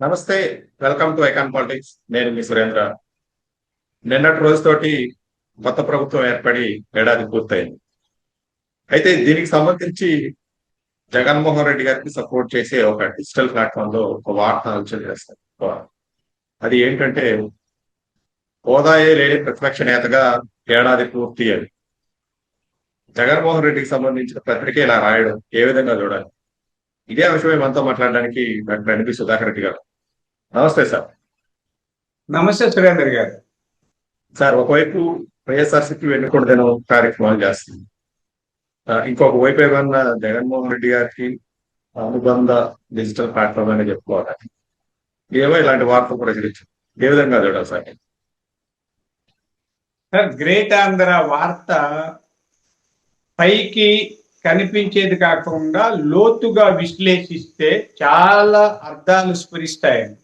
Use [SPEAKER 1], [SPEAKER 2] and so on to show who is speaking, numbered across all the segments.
[SPEAKER 1] నమస్తే. Welcome to icon politics. నేను మీ సురేంద్ర. నిన్నటి రోజుతోటి కొత్త ప్రభుత్వం ఏర్పడి ఏడాది పూర్తయింది. అయితే దీనికి సంబంధించి జగన్మోహన్ రెడ్డి గారికి సపోర్ట్ చేసే ఒక డిజిటల్ ప్లాట్ఫామ్ లో ఒక వార్త హల్చల్ చేస్తారు. అది ఏంటంటే, హోదాయే లేని ప్రతిపక్ష నేతగా ఏడాది పూర్తి అని జగన్మోహన్ రెడ్డికి సంబంధించిన పత్రిక ఇలా రాయడం ఏ విధంగా చూడాలి? ఇదే అంశమే మనతో మాట్లాడడానికి డాక్టర్ ఎన్పి సుధాకర్ రెడ్డి గారు. నమస్తే సార్.
[SPEAKER 2] నమస్తే సురేందర్ గారు.
[SPEAKER 1] సార్, ఒకవైపు వైఎస్ఆర్సీపీ వెన్నుకొండ దినం కార్యక్రమాలు చేస్తుంది. ఇంకొక వైపు ఏమన్నా జగన్మోహన్ రెడ్డి గారికి అనుబంధ డిజిటల్ ప్లాట్ఫామ్ అని చెప్పుకోవాలి. ఏమో ఇలాంటి వార్తలు ప్రచురించారు. ఏ విధంగా చూడాలి సార్?
[SPEAKER 2] సార్, గ్రేట్ ఆంధ్ర వార్త పైకి కనిపించేది కాకుండా లోతుగా విశ్లేషిస్తే చాలా అర్థాలు స్ఫురిస్తాయండి.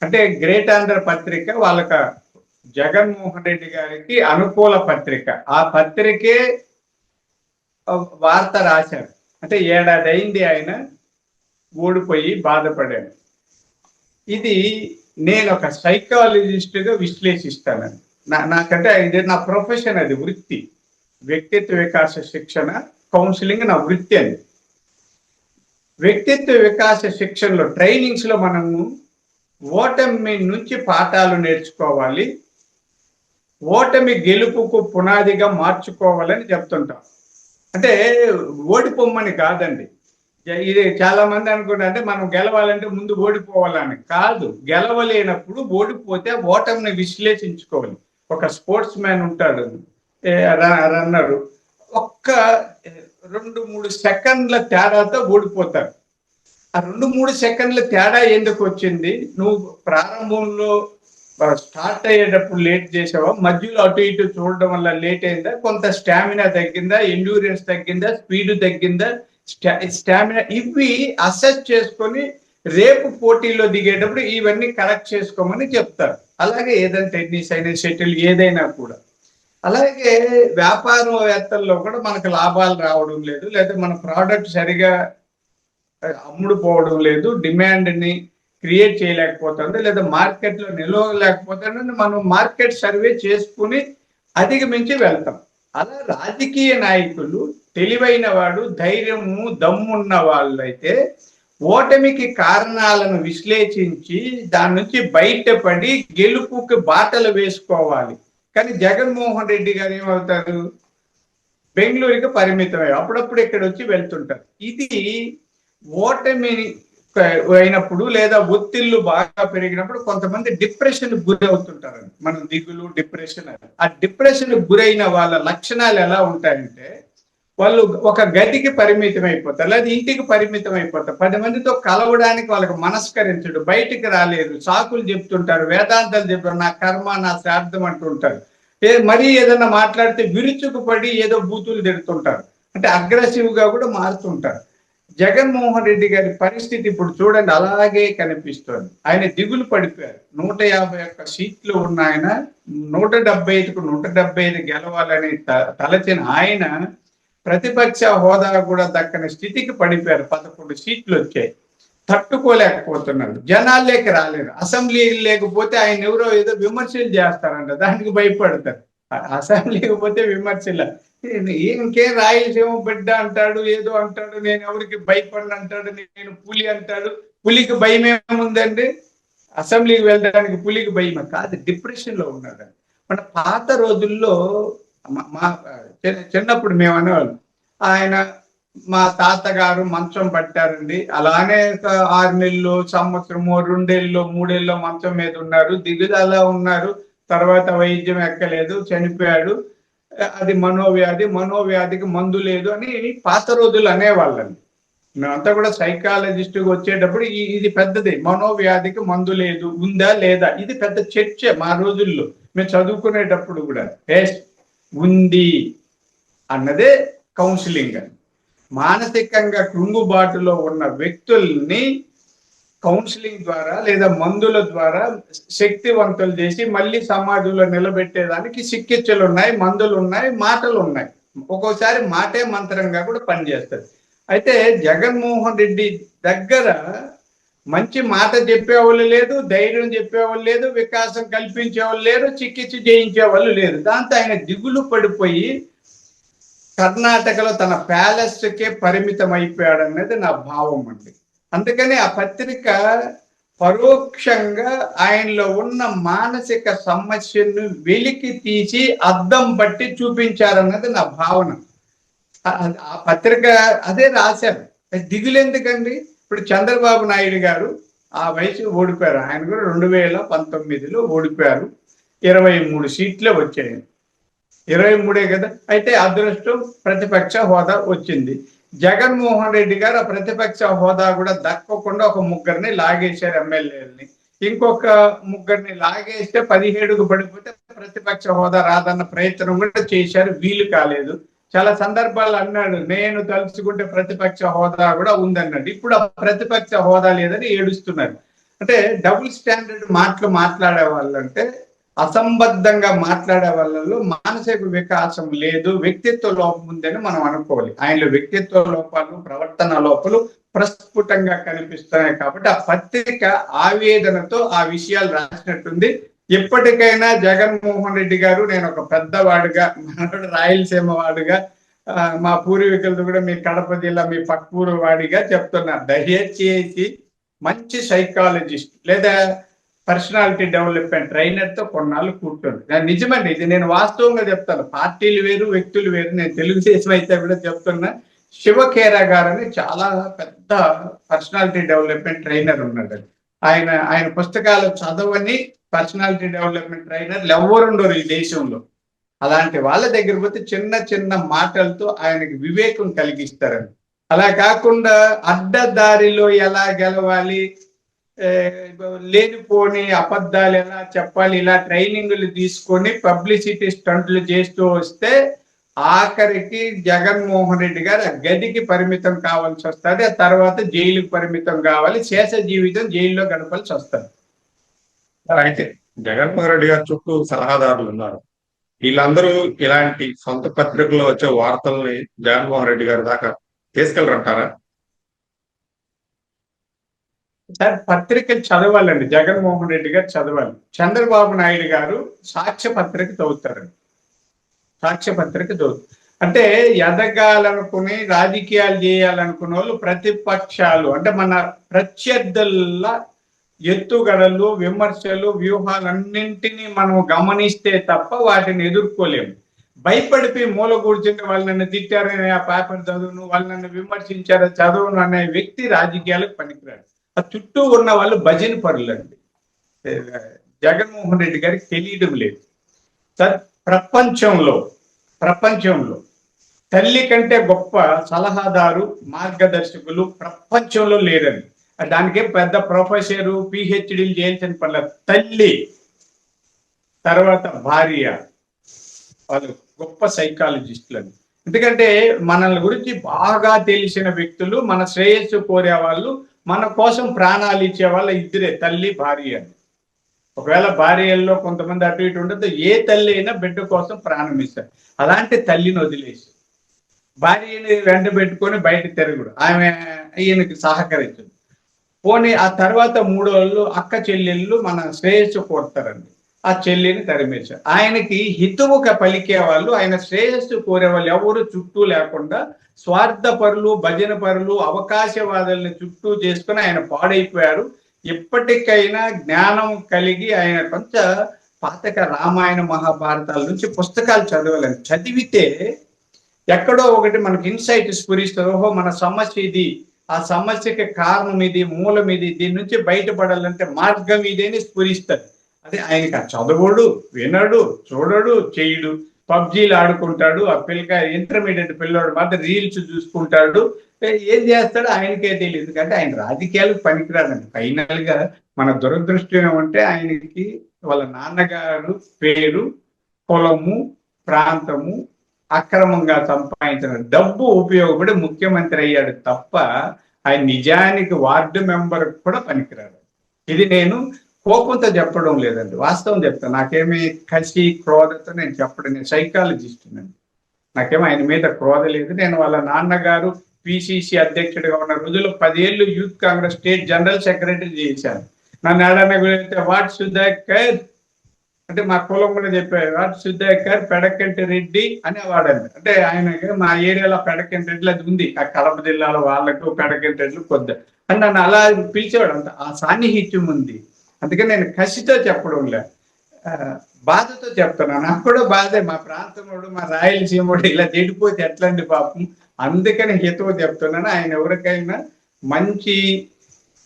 [SPEAKER 2] అంటే గ్రేట్ ఆంధ్ర పత్రిక వాళ్ళకి జగన్మోహన్ రెడ్డి గారికి అనుకూల పత్రిక. ఆ పత్రికే వార్త రాశారు. అంటే ఏడాది అయింది ఆయన ఓడిపోయి బాధపడాడు. ఇది నేను ఒక సైకాలజిస్ట్గా విశ్లేషిస్తానండి. నాకంటే ఇది నా ప్రొఫెషన్, అది వృత్తి. వ్యక్తిత్వ వికాస శిక్షణ, కౌన్సిలింగ్ నా వృత్తి అని. వ్యక్తిత్వ వికాస శిక్షణలో ట్రైనింగ్స్ లో మనము ఓటమి నుంచి పాఠాలు నేర్చుకోవాలి, ఓటమి గెలుపుకు పునాదిగా మార్చుకోవాలని చెప్తుంటాం. అంటే ఓడిపోమ్మని కాదండి. ఇది చాలా మంది అనుకుంటారు, అంటే మనం గెలవాలంటే ముందు ఓడిపోవాలని. కాదు, గెలవలేనప్పుడు ఓడిపోతే ఓటమిని విశ్లేషించుకోవాలి. ఒక స్పోర్ట్స్ మ్యాన్ ఉంటాడు, రన్నరు, ఒక్క 2-3 సెకండ్ల తేడాతో ఓడిపోతారు. ఆ 2-3 సెకండ్ల తేడా ఎందుకు వచ్చింది? నువ్వు ప్రారంభంలో స్టార్ట్ అయ్యేటప్పుడు లేట్ చేసావా, మధ్యలో అటు ఇటు చూడడం వల్ల లేట్ అయిందా, కొంత స్టామినా తగ్గిందా, ఎండ్యూరెన్స్ తగ్గిందా, స్పీడ్ తగ్గిందా, స్టామినా, ఇవి అసెస్ చేసుకొని రేపు పోటీలో దిగేటప్పుడు ఇవన్నీ కరెక్ట్ చేసుకోమని చెప్తారు. అలాగే ఏదైనా టెన్నిస్ అయినా, షటిల్ ఏదైనా కూడా. అలాగే వ్యాపారవేత్తల్లో కూడా మనకు లాభాలు రావడం లేదు, లేదా మన ప్రోడక్ట్ సరిగా అమ్ముడు పోవడం లేదు, డిమాండ్ ని క్రియేట్ చేయలేకపోతుంది, లేదా మార్కెట్ లో నిలవలేకపోతుంది. మనం మార్కెట్ సర్వే చేసుకుని అధిగమించి వెళ్తాం. అలా రాజకీయ నాయకులు తెలివైన వాడు, ధైర్యము, దమ్మున్న వాళ్ళైతే ఓటమికి కారణాలను విశ్లేషించి దాని నుంచి బయటపడి గెలుపుకి బాటలు వేసుకోవాలి. కానీ జగన్మోహన్ రెడ్డి గారు ఏమవుతారు, బెంగళూరుకి పరిమితమై అప్పుడప్పుడు ఇక్కడ వచ్చి వెళ్తుంటారు. ఇది ఓటమి అయినప్పుడు లేదా ఒత్తిళ్లు బాగా పెరిగినప్పుడు కొంతమంది డిప్రెషన్ గురి అవుతుంటారండి. మనం దిగులు, డిప్రెషన్. ఆ డిప్రెషన్ గురైన వాళ్ళ లక్షణాలు ఎలా ఉంటాయంటే, వాళ్ళు ఒక గదికి పరిమితం అయిపోతారు, లేదా ఇంటికి పరిమితం అయిపోతారు. 10 మందితో కలవడానికి వాళ్ళకి మనస్కరించడు, బయటికి రాలేరు, సాకులు చెప్తుంటారు, వేదాంతాలు చెప్తారు, నా కర్మ నా శ్రాద్ధం అంటుంటారు. మరీ ఏదన్నా మాట్లాడితే విరుచుకుపడి ఏదో బూతులు తిడుతుంటారు. అంటే అగ్రెసివ్ గా కూడా మారుతుంటారు. జగన్మోహన్ రెడ్డి గారి పరిస్థితి ఇప్పుడు చూడండి, అలాగే కనిపిస్తోంది. ఆయన దిగులు పడిపోయారు. 151 సీట్లు ఉన్న ఆయన 175కు 175 గెలవాలని తలచిన ఆయన ప్రతిపక్ష హోదా కూడా దక్కని స్థితికి పడిపోయారు. 11 సీట్లు వచ్చాయి, తట్టుకోలేకపోతున్నారు, జనాల్లోకి రాలేరు. అసెంబ్లీ లేకపోతే ఆయన ఎవరో ఏదో విమర్శలు చేస్తారంట, దానికి భయపడతారు. అసెంబ్లీకి పోతే విమర్శలు, ఇంకేం రాయలసీమ బిడ్డ అంటాడు, ఏదో అంటాడు, నేను ఎవరికి భయపడను అంటాడు, నేను పులి అంటాడు. పులికి భయం ఏముందండి? అసెంబ్లీకి వెళ్ళడానికి పులికి భయమే కాదు, డిప్రెషన్ లో ఉన్నాడు. మన పాత రోజుల్లో మా చిన్నప్పుడు మేము అనేవాళ్ళం, ఆయన మా తాతగారు మంచం పట్టారండి, అలానే 6 నెలలు, సంవత్సరము, 2 ఏళ్ళు, 3 ఏళ్ళు మంచం మీద ఉన్నారు, దిగుదలా ఉన్నారు, తర్వాత వైద్యం ఎక్కలేదు, చనిపోయాడు, అది మనోవ్యాధి, మనోవ్యాధికి మందు లేదు అని పాత రోజులు అనేవాళ్ళండి. మేమంతా కూడా సైకాలజిస్ట్ వచ్చేటప్పుడు ఇది పెద్దది, మనోవ్యాధికి మందు లేదు, ఉందా లేదా, ఇది పెద్ద చర్చ మా రోజుల్లో. మేము చదువుకునేటప్పుడు కూడా ఉంది అన్నదే కౌన్సిలింగ్ అని. మానసికంగా కృంగుబాటులో ఉన్న వ్యక్తుల్ని కౌన్సిలింగ్ ద్వారా లేదా మందుల ద్వారా శక్తివంతులు చేసి మళ్ళీ సమాజంలో నిలబెట్టేదానికి చికిత్సలు ఉన్నాయి, మందులు ఉన్నాయి, మాటలు ఉన్నాయి. ఒక్కోసారి మాటే మంత్రంగా కూడా పనిచేస్తుంది. అయితే జగన్మోహన్ రెడ్డి దగ్గర మంచి మాట చెప్పేవాళ్ళు లేదు, ధైర్యం చెప్పేవాళ్ళు లేదు, వికాసం కల్పించేవాళ్ళు లేరు, చికిత్స చేయించేవాళ్ళు లేరు. దాంతో ఆయన దిగులు పడిపోయి కర్ణాటకలో తన ప్యాలెస్కే పరిమితం అయిపోయాడు అనేది నా భావం అండి. అందుకని ఆ పత్రిక పరోక్షంగా ఆయనలో ఉన్న మానసిక సమస్యను వెలికి తీసి అద్దం బట్టి చూపించారన్నది నా భావన. ఆ పత్రిక అదే రాశారు. దిగులెందుకండి? ఇప్పుడు చంద్రబాబు నాయుడు గారు ఆ వయసు ఓడిపోయారు. ఆయన కూడా 2019లో ఓడిపోయారు. 23 సీట్లే వచ్చాయి. 23 కదా. అయితే అదృష్టం ప్రతిపక్ష హోదా వచ్చింది. జగన్మోహన్ రెడ్డి గారు ఆ ప్రతిపక్ష హోదా కూడా దక్కకుండా ఒక ముగ్గురిని లాగేశారు ఎమ్మెల్యేలని. ఇంకొక ముగ్గురిని లాగేస్తే 17కు పడిపోతే ప్రతిపక్ష హోదా రాదన్న ప్రయత్నం కూడా చేశారు, వీలు కాలేదు. చాలా సందర్భాలు అన్నాడు, నేను తలుచుకుంటే ప్రతిపక్ష హోదా కూడా ఉందన్నాడు. ఇప్పుడు ఆ ప్రతిపక్ష హోదా లేదని ఏడుస్తున్నారు. అంటే డబుల్ స్టాండర్డ్ మాటలు మాట్లాడే వాళ్ళంటే, అసంబద్ధంగా మాట్లాడే వాళ్ళలో మానసిక వికాసం లేదు, వ్యక్తిత్వ లోపం ఉందని మనం అనుకోవాలి. ఆయనలో వ్యక్తిత్వ లోపాలు, ప్రవర్తన లోపాలు ప్రస్ఫుటంగా కనిపిస్తున్నాయి. కాబట్టి ఆ పత్రిక ఆవేదనతో ఆ విషయాలు రాసినట్టుంది. ఎప్పటికైనా జగన్మోహన్ రెడ్డి గారు, నేను ఒక పెద్దవాడుగా, మనోడు రాయలసీమ వాడుగా, మా పూర్వీకులతో కూడా మీ కడప జిల్లా మీ పక్కూరు వాడిగా చెప్తున్నా, దయచేసి మంచి సైకాలజిస్ట్ లేదా పర్సనాలిటీ డెవలప్మెంట్ ట్రైనర్ తో కొన్నాళ్ళు కూర్చోండి. నిజమండి, ఇది నేను వాస్తవంగా చెప్తాను. పార్టీలు వేరు, వ్యక్తులు వేరు. నేను తెలుగుదేశం అయితే కూడా చెప్తున్నా. శివఖేరా గారని చాలా పెద్ద పర్సనాలిటీ డెవలప్మెంట్ ట్రైనర్ ఉన్నాడు. ఆయన పుస్తకాలు చదవని పర్సనాలిటీ డెవలప్మెంట్ ట్రైనర్లు ఎవరు ఉండరు ఈ దేశంలో. అలాంటి వాళ్ళ దగ్గర పోతే చిన్న చిన్న మాటలతో ఆయనకి వివేకం కలిగిస్తారని. అలా కాకుండా అడ్డదారిలో ఎలా గెలవాలి, లేనిపోని అబద్ధాలు ఎలా చెప్పాలి, ఇలా ట్రైనింగ్లు తీసుకొని పబ్లిసిటీ స్టంట్లు చేస్తూ వస్తే ఆఖరికి జగన్మోహన్ రెడ్డి గారు ఆ గదికి పరిమితం కావాల్సి వస్తుంది. ఆ తర్వాత జైలుకి పరిమితం కావాలి, శేష జీవితం జైల్లో గడపాల్సి వస్తుంది.
[SPEAKER 1] అయితే జగన్మోహన్ రెడ్డి గారి చుట్టూ సలహాదారులు ఉన్నారు. వీళ్ళందరూ ఇలాంటి సొంత పత్రికల్లో వచ్చే వార్తల్ని జగన్మోహన్ రెడ్డి గారి దాకా తీసుకెళ్ళరంటారా?
[SPEAKER 2] సార్, పత్రికలు చదవాలండి. జగన్మోహన్ రెడ్డి గారు చదవాలి. చంద్రబాబు నాయుడు గారు సాక్ష్య పత్రిక చదువుతారండి. సాక్ష్య పత్రిక చదువుతారు అంటే ఎదగాలనుకుని రాజకీయాలు చేయాలనుకునే వాళ్ళు ప్రతిపక్షాలు అంటే మన ప్రత్యర్థుల ఎత్తుగడలు, విమర్శలు, వ్యూహాలన్నింటినీ మనం గమనిస్తే తప్ప వాటిని ఎదుర్కోలేము. భయపడిపోయి మూల కూర్చుంటే వాళ్ళు నన్ను తిట్టారని ఆ పేపర్ చదువును, వాళ్ళు నన్ను విమర్శించారో చదువును అనే వ్యక్తి రాజకీయాలకు పనికిరాడు. ఆ చుట్టూ ఉన్న వాళ్ళు భజన పరులండి. జగన్మోహన్ రెడ్డి గారికి తెలియడం లేదు. ప్రపంచంలో తల్లి కంటే గొప్ప సలహాదారు, మార్గదర్శకులు ప్రపంచంలో లేరండి. దానికే పెద్ద ప్రొఫెసరు, పిహెచ్డీలు చేయాల్సిన పర్లేదు. తల్లి తర్వాత భార్య, వాళ్ళు గొప్ప సైకాలజిస్టులని. ఎందుకంటే మనల్ని గురించి బాగా తెలిసిన వ్యక్తులు, మన శ్రేయస్సు కోరే వాళ్ళు, మన కోసం ప్రాణాలు ఇచ్చే వాళ్ళ ఇద్దరే, తల్లి భార్య. ఒకవేళ భార్యల్లో కొంతమంది అటు ఇటు ఉండదు, ఏ తల్లి అయినా బిడ్డ కోసం ప్రాణం ఇస్తారు. అలాంటి తల్లిని వదిలేసి భార్యని వెంట పెట్టుకొని బయట తిరగడు, ఆమె ఈయనకి సహకరించదు. పోనీ ఆ తర్వాత 3 రోజులు అక్క చెల్లెళ్ళు మన శ్రేయస్సు కోరుతారండి, ఆ చెల్లిని తరిమేశారు. ఆయనకి హితువుగా పలికే వాళ్ళు, ఆయన శ్రేయస్సు కోరే వాళ్ళు ఎవరు చుట్టూ లేకుండా స్వార్థపరులు, భజన పరులు, అవకాశవాదుల్ని చుట్టూ చేసుకుని ఆయన పాడైపోయారు. ఇప్పటికైనా జ్ఞానం కలిగి ఆయన కొంచెం పాతక రామాయణ మహాభారతాల నుంచి పుస్తకాలు చదవాలని, చదివితే ఎక్కడో ఒకటి మనకి ఇన్సైట్ స్ఫురిస్తుంది. ఓహో, మన సమస్య ఇది, ఆ సమస్యకి కారణం ఇది, మూలం ఇది, దీని నుంచి బయటపడాలంటే మార్గం ఇదేని స్ఫురిస్తుంది. అదే ఆయనకి ఆ చదవడు, వినడు, చూడడు, చేయడు. పబ్జీలు ఆడుకుంటాడు. ఆ ఇంటర్మీడియట్ పిల్లోడు మాత్రం రీల్స్ చూసుకుంటాడు. ఏం చేస్తాడో ఆయనకే తెలియదు. ఎందుకంటే ఆయన రాజకీయాలకు పనికిరాడండి. ఫైనల్ గా మన దురదృష్టం ఏమంటే ఆయనకి వాళ్ళ నాన్నగారు పేరు, కులము, ప్రాంతము, అక్రమంగా సంపాదించిన డబ్బు ఉపయోగపడి ముఖ్యమంత్రి అయ్యాడు తప్ప ఆయన నిజానికి వార్డు మెంబర్ కూడా పనికిరాడు. ఇది నేను కోపంతో చెప్పడం లేదండి, వాస్తవం చెప్తాను. నాకేమి కసి, క్రోధతో నేను చెప్పడం, నేను సైకాలజిస్ట్ నండి. నాకేమో ఆయన మీద క్రోధ లేదు. నేను వాళ్ళ నాన్నగారు పిసిసి అధ్యక్షుడిగా ఉన్న రోజుల్లో 10 ఏళ్ళు youth Congress state general secretary చేశాను. నన్ను ఏడన్నా గురించి వాట్ సుధాకర్ అంటే మా కులం కూడా చెప్పారు, వాట్ సుధాకర్ పెడకంటి రెడ్డి అనేవాడండి. అంటే ఆయన మా ఏరియాలో పెడకంటి రెడ్డి అది ఉంది, ఆ కడప జిల్లాలో వాళ్ళకు పెడకంటి రెడ్లు కొద్ది అని నన్ను అలా పిలిచేవాడు. అంత ఆ సాన్నిహిత్యం ఉంది. అందుకని నేను కసితో చెప్పడం లే, బాధతో చెప్తున్నా. నాకు కూడా బాధే, మా ప్రాంతంలో మా రాయలసీమ ఇలా చెడిపోతే ఎట్లండి పాపం. అందుకని హితవు చెప్తున్నాను. ఆయన ఎవరికైనా మంచి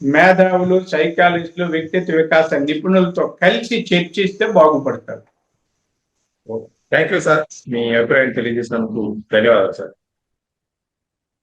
[SPEAKER 2] మేధావులు, సైకాలజిస్టులు, వ్యక్తిత్వ వికాస నిపుణులతో కలిసి చర్చిస్తే బాగుపడతారు.
[SPEAKER 1] థ్యాంక్ యూ సార్, మీ అభిప్రాయం తెలియజేసినందుకు ధన్యవాదాలు సార్.